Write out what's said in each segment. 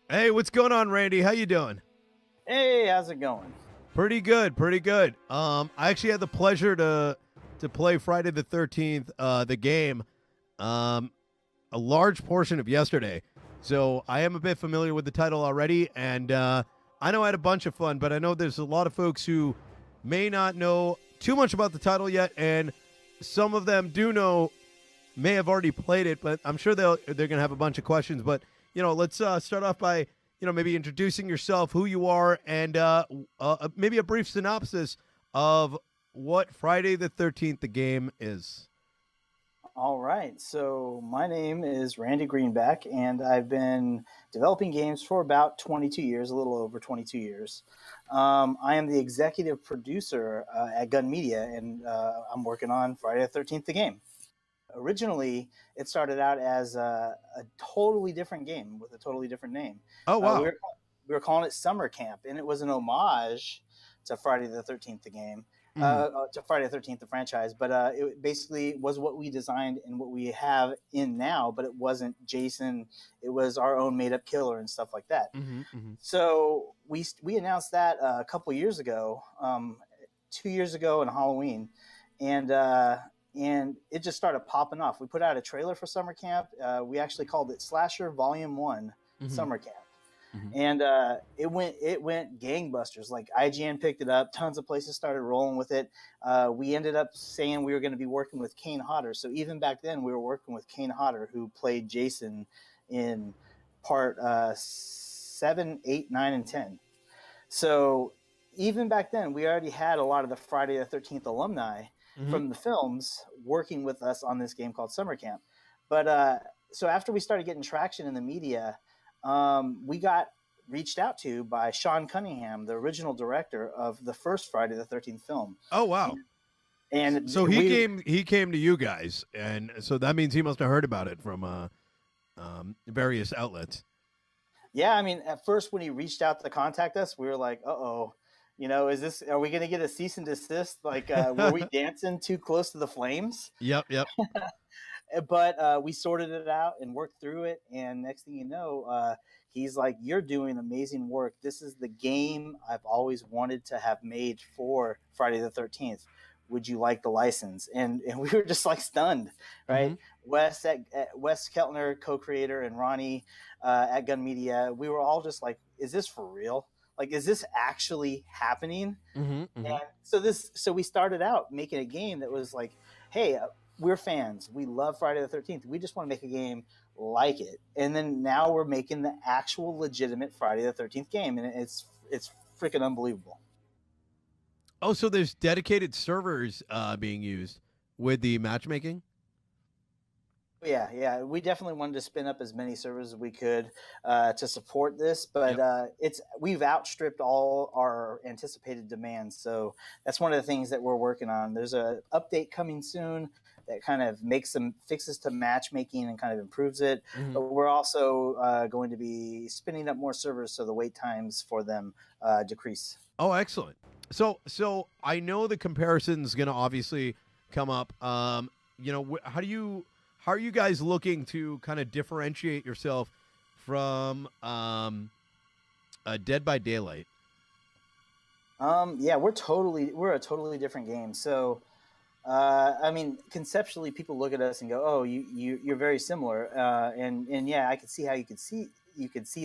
Hey, what's going on, Randy? How you doing? Hey, how's it going? Pretty good, pretty good. I actually had the pleasure to play Friday the 13th, the game, um, a large portion of yesterday. So I am a bit familiar with the title already, and I know I had a bunch of fun, but I know there's a lot of folks who may not know too much about the title yet, and some of them do know, may have already played it, but I'm sure they're gonna have a bunch of questions. But let's start off by maybe introducing yourself, who you are, and maybe a brief synopsis of what Friday the 13th the game is. All right, so my name is Randy Greenback, and I've been developing games for about 22 years, a little over 22 years. I am the executive producer at Gun Media, and I'm working on Friday the 13th, the game. Originally, it started out as a totally different game with a totally different name. Oh Uh, we, wow. were, we were calling it Summer Camp, and it was an homage to Friday the 13th, the game, Mhm. to Friday the 13th, the franchise. But it basically was what we designed and what we have in now, but it wasn't Jason. It was our own made up killer and stuff like that. Mhm. Mhm. So we announced that a couple years ago, 2 years ago in Halloween, and and it just started popping off. We put out a trailer for Summer Camp. We actually called it Slasher Volume One Mhm. Summer Camp, Mhm. and it went gangbusters. Like IGN picked it up, tons of places started rolling with it. We ended up saying we were going to be working with Kane Hodder. So even back then, we were working with Kane Hodder, who played Jason in part 7, 8, 9, and 10. So even back then, we already had a lot of the Friday the 13th alumni Mhm. from the films working with us on this game called Summer Camp. But so after we started getting traction in the media, we got reached out to by Sean Cunningham, the original director of the first Friday the 13th film. Oh And, wow. and So he we, came he came to you guys, and so that means he must have heard about it from various outlets. yeah, I mean, at first when he reached out to contact us, we were like, "Uh oh, is this? Are we going to get a cease and desist? Like, were we dancing too close to the flames?" Yep. Yep. But we sorted it out and worked through it. And next thing you know, he's like, "You're doing amazing work. This is the game I've always wanted to have made for Friday the 13th. Would you like the license?" And we were just like stunned, right? Mhm. Wes Keltner, co-creator, and Ronnie at Gun Media, we were all just like, "Is this for real? Like, is this actually happening?" Mhm. Mhm. And so we started out making a game that was like, hey, we're fans. We love Friday the 13th. We just want to make a game like it. And then now we're making the actual legitimate Friday the 13th game, and it's freaking unbelievable. Oh, so there's dedicated servers being used with the matchmaking. Yeah, yeah, we definitely wanted to spin up as many servers as we could to support this, but Yep. it's we've outstripped all our anticipated demands. So that's one of the things that we're working on. There's a update coming soon that kind of makes some fixes to matchmaking and kind of improves it. Mhm. But we're also going to be spinning up more servers so the wait times for them decrease. Oh, excellent. So I know the comparison's going to obviously come up. How are you guys looking to kind of differentiate yourself from Dead by Daylight? Yeah, we're a totally different game. So I mean, conceptually, people look at us and go, "Oh, you're very similar," and yeah, I could see how you could see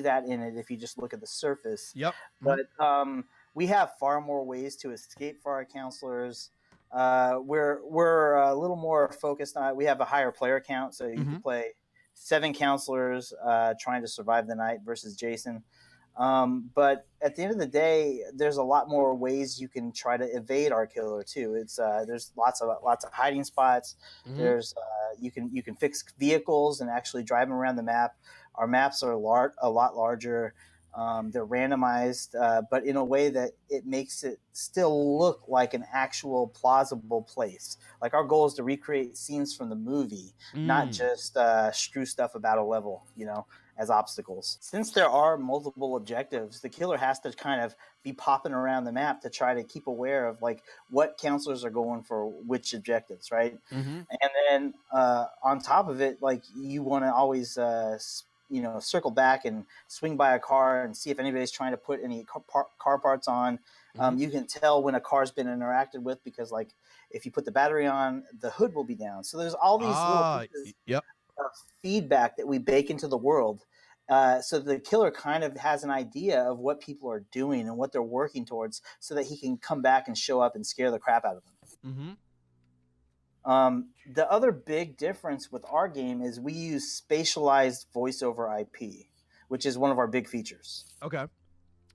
that in it if you just look at the surface. Yep. Mhm. But we have far more ways to escape for our counselors. We're a little more focused on. We have a higher player count, so you Mhm. could play 7 counselors trying to survive the night versus Jason. But at the end of the day, there's a lot more ways you can try to evade our killer too. It's there's lots of hiding spots. Mhm. There's you can fix vehicles and actually drive them around the map. Our maps are a lot larger. They're randomized, but in a way that it makes it still look like an actual plausible place. Like our goal is to recreate scenes from the movie, not Mm. just strew stuff about a level. As obstacles. Since there are multiple objectives, the killer has to kind of be popping around the map to try to keep aware of like what counselors are going for which objectives, right? Mhm. And then on top of it, like you want to always circle back and swing by a car and see if anybody's trying to put any car parts on. You can tell when a car's been interacted with because, like, if you put the battery on, the hood will be down. So there's all these little pieces of feedback that we bake into the world. So the killer kind of has an idea of what people are doing and what they're working towards so that he can come back and show up and scare the crap out of them. The other big difference with our game is we use spatialized voice over IP, which is one of our big features. Okay.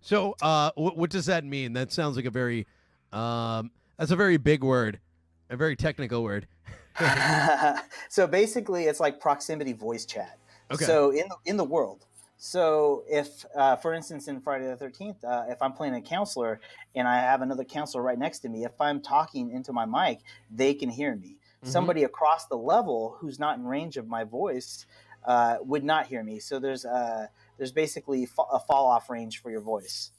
So what does that mean? That sounds like a very that's a very big word, a very technical word. So basically it's like proximity voice chat. Okay. So in the world. So if, for instance, in Friday the 13th, if I'm playing a counselor and I have another counselor right next to me, if I'm talking into my mic, they can hear me. Somebody across the level who's not in range of my voice would not hear me. So there's basically a fall off range for your voice.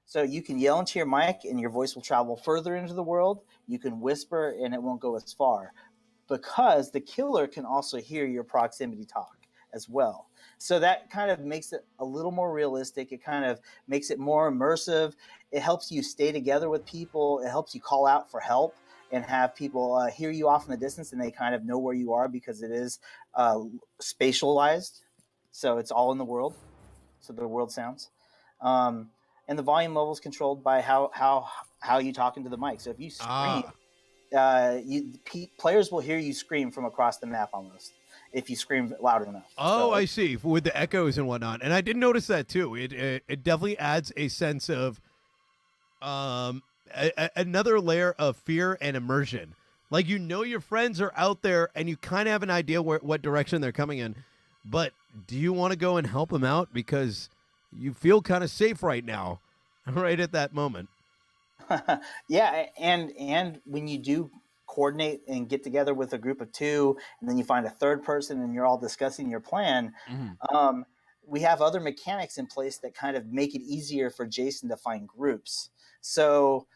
So you can yell into your mic and your voice will travel further into the world. You can whisper and it won't go as far, because the killer can also hear your proximity talk as well. So that kind of makes it a little more realistic. It kind of makes it more immersive. It helps you stay together with people. It helps you call out for help and have people hear you off in the distance, and they kind of know where you are because it is spatialized. So it's all in the world. So the world sounds. And the volume level is controlled by how you talk into the mic. So if you scream, players will hear you scream from across the map almost if you scream loud enough. Oh, so, I see, with the echoes and whatnot. And I did notice that too. It definitely adds a sense of another layer of fear and immersion. Like, your friends are out there and you kind of have an idea what direction they're coming in, but do you want to go and help them out because you feel kind of safe right now, right at that moment? Yeah, and when you do coordinate and get together with a group of two, and then you find a third person and you're all discussing your plan, we have other mechanics in place that kind of make it easier for Jason to find groups. So,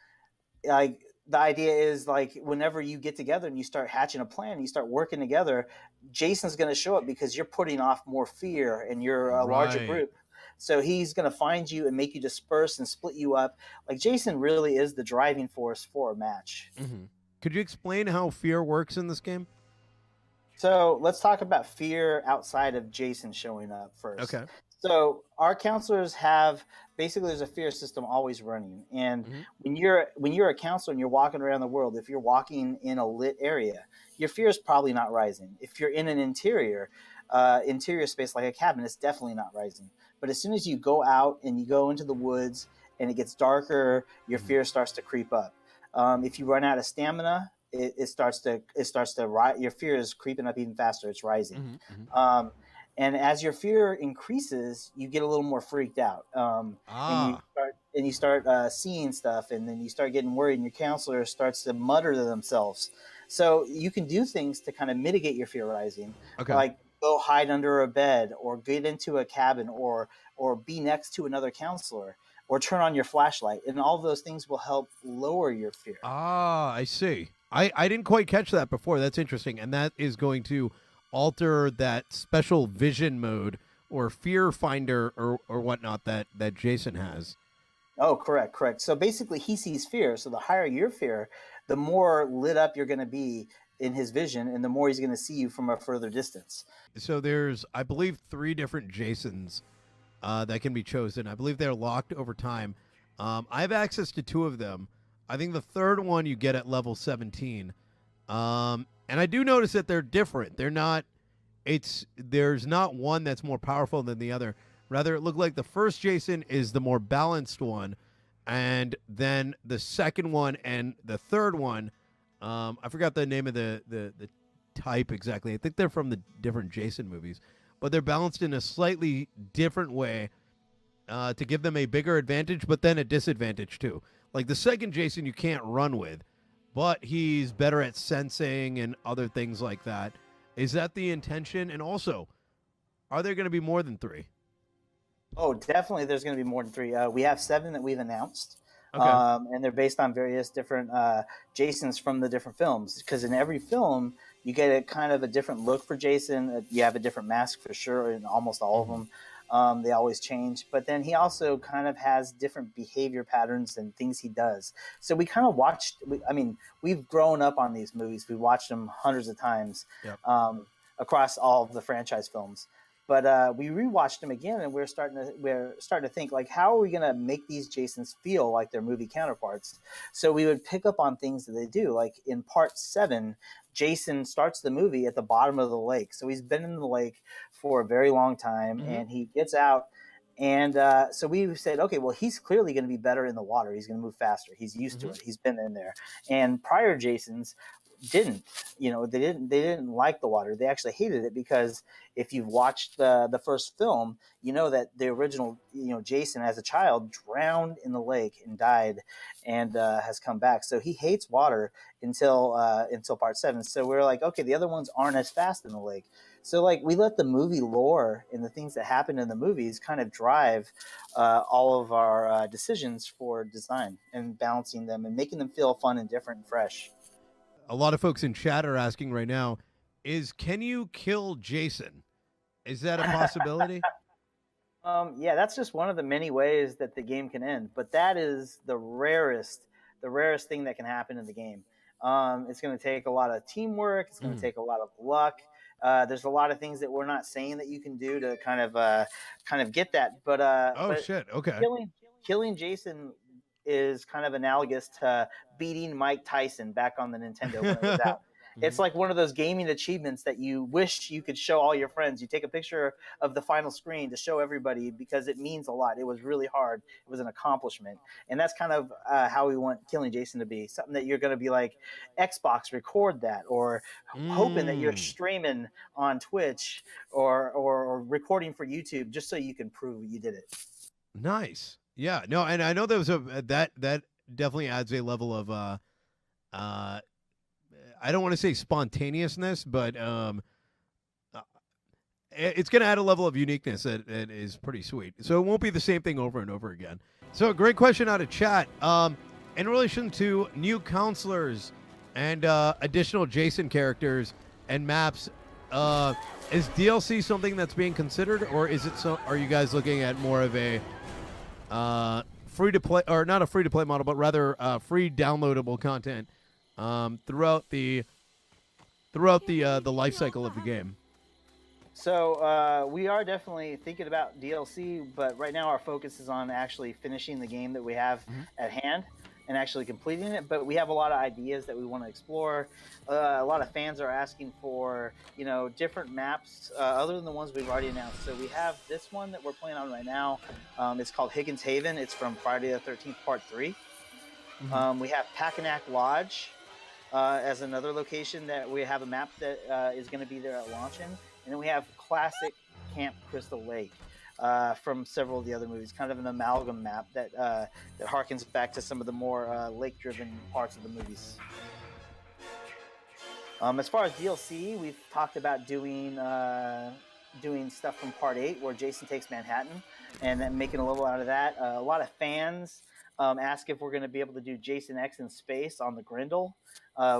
like, the idea is, like, whenever you get together and you start hatching a plan and you start working together, Jason's going to show up because you're putting off more fear and you're a larger group. So he's going to find you and make you disperse and split you up. Like, Jason really is the driving force for a match. Could you explain how fear works in this game? So let's talk about fear outside of Jason showing up first. Okay. So our counselors have, basically, there's a fear system always running. And when you're a counselor and you're walking around the world, if you're walking in a lit area, your fear is probably not rising. If you're in an interior space like a cabin, it's definitely not rising. But as soon as you go out and you go into the woods and it gets darker, your fear starts to creep up. If you run out of stamina, it starts to rise. Your fear is creeping up even faster. It's rising. And as your fear increases, you get a little more freaked out. And you start seeing stuff, and then you start getting worried, and your counselor starts to mutter to themselves. So you can do things to kind of mitigate your fear rising, like go hide under a bed, or get into a cabin, or be next to another counselor, or turn on your flashlight, and all of those things will help lower your fear. I see. I didn't quite catch that before. That's interesting, and that is going to alter that special vision mode or fear finder or whatnot that Jason has. Oh, correct. So basically he sees fear. So the higher your fear, the more lit up you're going to be in his vision, and the more he's going to see you from a further distance. So there's, I believe, 3 different Jasons that can be chosen. I believe they're locked over time. I have access to 2 of them. I think the third one you get at level 17. And I do notice that they're different. There's not one that's more powerful than the other. Rather, it looked like the first Jason is the more balanced one, and then the second one and the third one, I forgot the name of the type exactly. I think they're from the different Jason movies, but they're balanced in a slightly different way to give them a bigger advantage, but then a disadvantage too. Like the second Jason you can't run with, but he's better at sensing and other things like that. Is that the intention? And also, are there going to be more than 3? Oh, definitely there's going to be more than 3. We have 7 that we've announced. Okay. And they're based on various different Jasons from the different films. Because in every film, You get a kind of a different look for Jason. You have a different mask for sure in almost all of them. They always change, but then he also kind of has different behavior patterns and things he does. So we kind of watched. We've grown up on these movies. We watched them hundreds of times across all of the franchise films. But we rewatched them again, and we're starting to think, like, how are we going to make these Jasons feel like their movie counterparts? So we would pick up on things that they do. Like in Part 7, Jason starts the movie at the bottom of the lake. So he's been in the lake for a very long time, and he gets out. And so we said, okay, well, he's clearly going to be better in the water. He's going to move faster. He's used to it. He's been in there. And prior Jasons didn't. They didn't like the water. They actually hated it, because if you've watched the first film, you know that the original Jason as a child drowned in the lake and died, and has come back. So he hates water until Part 7. So we're like, okay, the other ones aren't as fast in the lake. So like we let the movie lore and the things that happen in the movies kind of drive all of our decisions for design and balancing them and making them feel fun and different and fresh. A lot of folks in chat are asking right now, can you kill Jason? Is that a possibility? Yeah, that's just one of the many ways that the game can end. But that is the rarest thing that can happen in the game. It's going to take a lot of teamwork. It's going to take a lot of luck. There's a lot of things that we're not saying that you can do to kind of get that. But shit. Okay. Killing Jason is kind of analogous to beating Mike Tyson back on the Nintendo when it was out. It's like one of those gaming achievements that you wish you could show all your friends. You take a picture of the final screen to show everybody, because it means a lot. It was really hard. It was an accomplishment. And that's kind of how we want Killing Jason to be. Something that you're going to be like, Xbox, record that, or hoping that you're streaming on Twitch or recording for YouTube just so you can prove you did it. Nice. Yeah, no, and I know there was that definitely adds a level of I don't want to say spontaneousness, but it's going to add a level of uniqueness that is pretty sweet. So it won't be the same thing over and over again. So great question out of chat. In relation to new counselors and additional Jason characters and maps, is DLC something that's being considered, or is it are you guys looking at more of a free to play, or not a free to play model, but rather free downloadable content throughout the life cycle of the game? So we are definitely thinking about DLC, but right now our focus is on actually finishing the game that we have at hand and actually completing it. But we have a lot of ideas that we want to explore. A lot of fans are asking for, different maps other than the ones we've already announced. So we have this one that we're playing on right now. It's called Higgins Haven. It's from Friday the 13th, Part 3. We have Packanack Lodge as another location that we have a map that is going to be there at launch in. And then we have Classic Camp Crystal Lake from several of the other movies, kind of an amalgam map that harkens back to some of the more lake-driven parts of the movies. As far as DLC, we've talked about doing stuff from Part 8 where Jason takes Manhattan and then making a level out of that. A lot of fans ask if we're going to be able to do Jason X in space on the Grendel,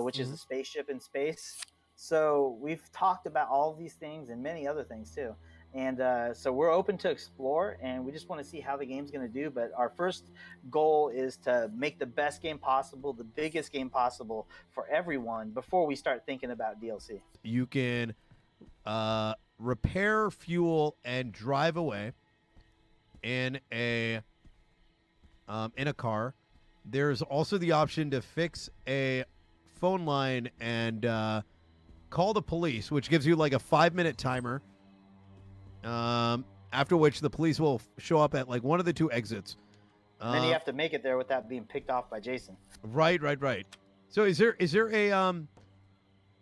which is a spaceship in space. So we've talked about all of these things and many other things too. And so we're open to explore, and we just want to see how the game's going to do. But our first goal is to make the best game possible, the biggest game possible for everyone before we start thinking about DLC. You can repair, fuel, and drive away in a car. There's also the option to fix a phone line and call the police, which gives you like a 5-minute timer. After which the police will show up at like one of the two exits. And then you have to make it there without being picked off by Jason. Right. So is there a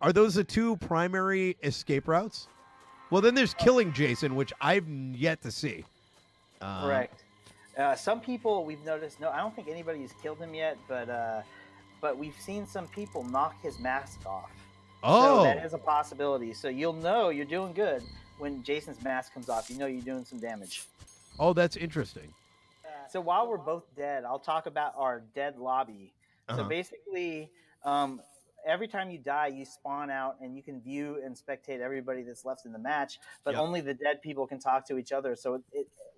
are those the two primary escape routes? Well, then there's killing Jason, which I've yet to see. Correct. Some people we've noticed. No, I don't think anybody's killed him yet, but we've seen some people knock his mask off. Oh, so that is a possibility. So you'll know you're doing good when Jason's mask comes off. You know you're doing some damage. Oh, that's interesting. So while we're both dead, I'll talk about our dead lobby. So basically, every time you die, you spawn out, and you can view and spectate everybody that's left in the match. But only the dead people can talk to each other. So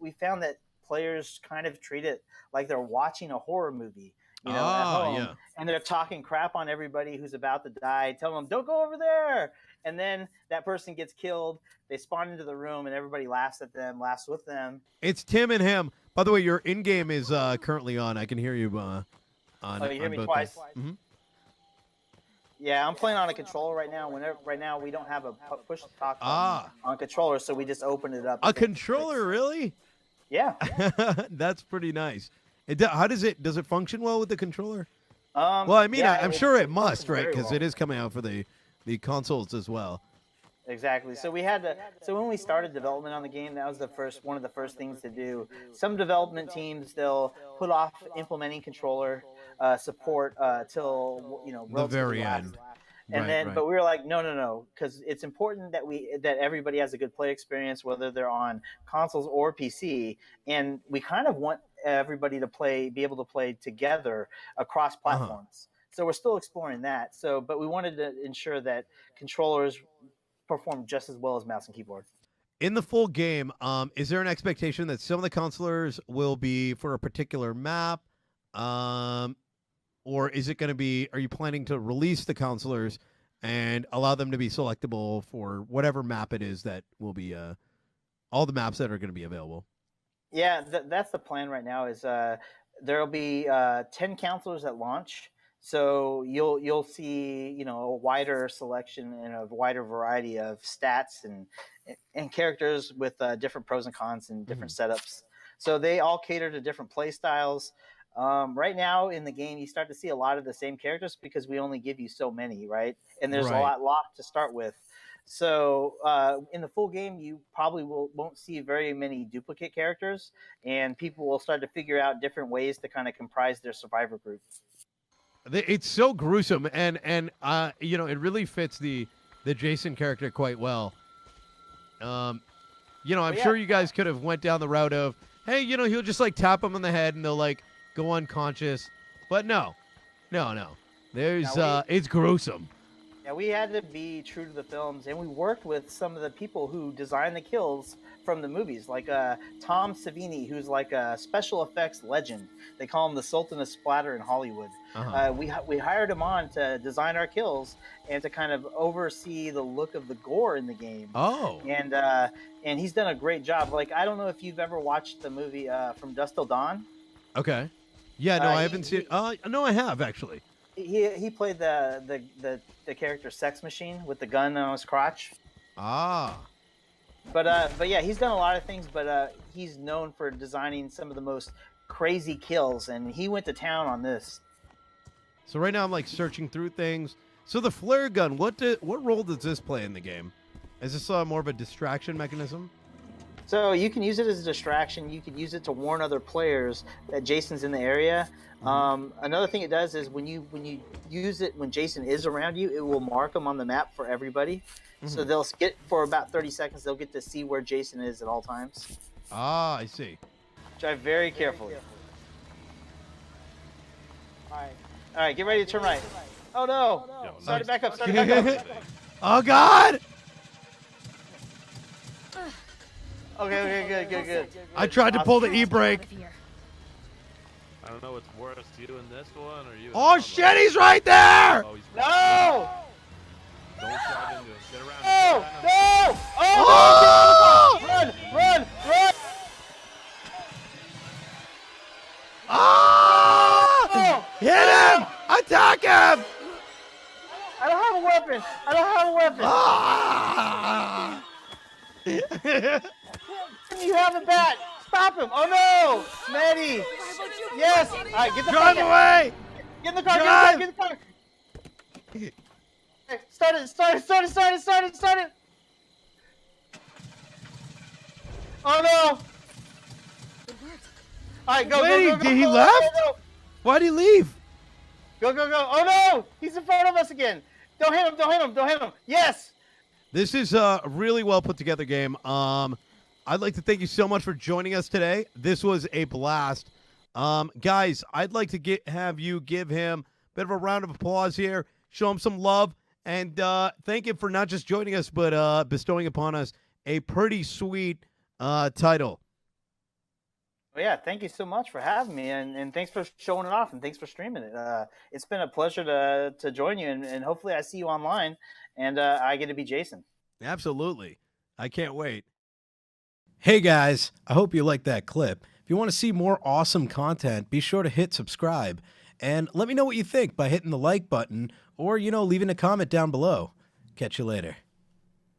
we found that players kind of treat it like they're watching a horror movie, at home, and they're talking crap on everybody who's about to die, telling them, "Don't go over there." And then that person gets killed. They spawn into the room, and everybody laughs at them, laughs with them. It's Tim and him. By the way, your in-game is currently on. I can hear you on. Oh, you hear me twice? Mm-hmm. Yeah, I'm playing on a controller right now. Right now, we don't have a push to talk on controller, so we just open it up. A controller, really? Yeah. That's pretty nice. How does it function well with the controller? Well, I mean, yeah, I'm sure it must, right? Because it is coming out for the consoles as well. Exactly. So we had to. So when we started development on the game, that was one of the first things to do. Some development teams, they'll put off implementing controller support till the very end. And but we were like, no, because it's important that everybody has a good play experience, whether they're on consoles or PC, and we kind of want everybody to be able to play together across platforms. So we're still exploring that. But we wanted to ensure that controllers perform just as well as mouse and keyboard. In the full game, is there an expectation that some of the consolers will be for a particular map, or is it going to be? Are you planning to release the consolers and allow them to be selectable for whatever map it is that will be all the maps that are going to be available? Yeah, that's the plan right now. Is there'll be 10 counselors at launch. So you'll see a wider selection and a wider variety of stats and characters with different pros and cons and different setups. So they all cater to different play styles. Right now in the game, you start to see a lot of the same characters because we only give you so many, right? And there's a lot to start with. So in the full game, you probably won't see very many duplicate characters, and people will start to figure out different ways to kind of comprise their survivor group. It's so gruesome, and it really fits the Jason character quite well. I'm sure you guys could have went down the route of, hey, he'll just like tap him on the head and they'll like go unconscious, but no. There's it's gruesome. Yeah, we had to be true to the films, and we worked with some of the people who designed the kills from the movies, like Tom Savini, who's like a special effects legend. They call him the Sultan of Splatter in Hollywood. We hired him on to design our kills and to kind of oversee the look of the gore in the game. Oh. And he's done a great job. Like, I don't know if you've ever watched the movie From Dusk Till Dawn. Okay. Yeah, no, I haven't seen. No, I have actually. He played the character Sex Machine with the gun on his crotch. Ah. But yeah, he's done a lot of things. But he's known for designing some of the most crazy kills, and he went to town on this. So right now I'm like searching through things. So the flare gun, what role does this play in the game? Is this more of a distraction mechanism? So you can use it as a distraction. You can use it to warn other players that Jason's in the area. Another thing it does is when you use it when Jason is around you, it will mark him on the map for everybody. So they'll get for about 30 seconds. They'll get to see where Jason is at all times. Ah, I see. Drive very carefully. All right, get ready to turn right. Oh no! Start it back up. Start it back up. Oh God! Okay, good. I tried to pull the e-brake. I don't know what's worse, you in this one or you. Oh shit, he's right there! Oh, he's No! Don't drive into him. Get around No! him. No! Oh! Run! Ah! Hit him! Attack him! I don't have a weapon. Ah! You have a bat. Stop him. Oh no! Maddie! Yes! All right, get the Drive car. away! Get in the car. Drive! Get in the car. Hey, start it. Oh no! All right, go. Wait, Go. did he left? Why'd he leave? Go. Oh no! He's in front of us again. Don't hit him. Yes! This is a really well put together game. I'd like to thank you so much for joining us today. This was a blast. Guys, I'd like to have you give him a bit of a round of applause here. show him some love, and thank him for not just joining us, but bestowing upon us a pretty sweet title. Well, yeah, thank you so much for having me, and thanks for showing it off, and thanks for streaming it. It's been a pleasure to join you, and hopefully I see you online, and I get to be Jason. Absolutely. I can't wait. Hey guys, I hope you liked that clip. If you want to see more awesome content, be sure to hit subscribe, and let me know what you think by hitting the like button or, leaving a comment down below. Catch you later.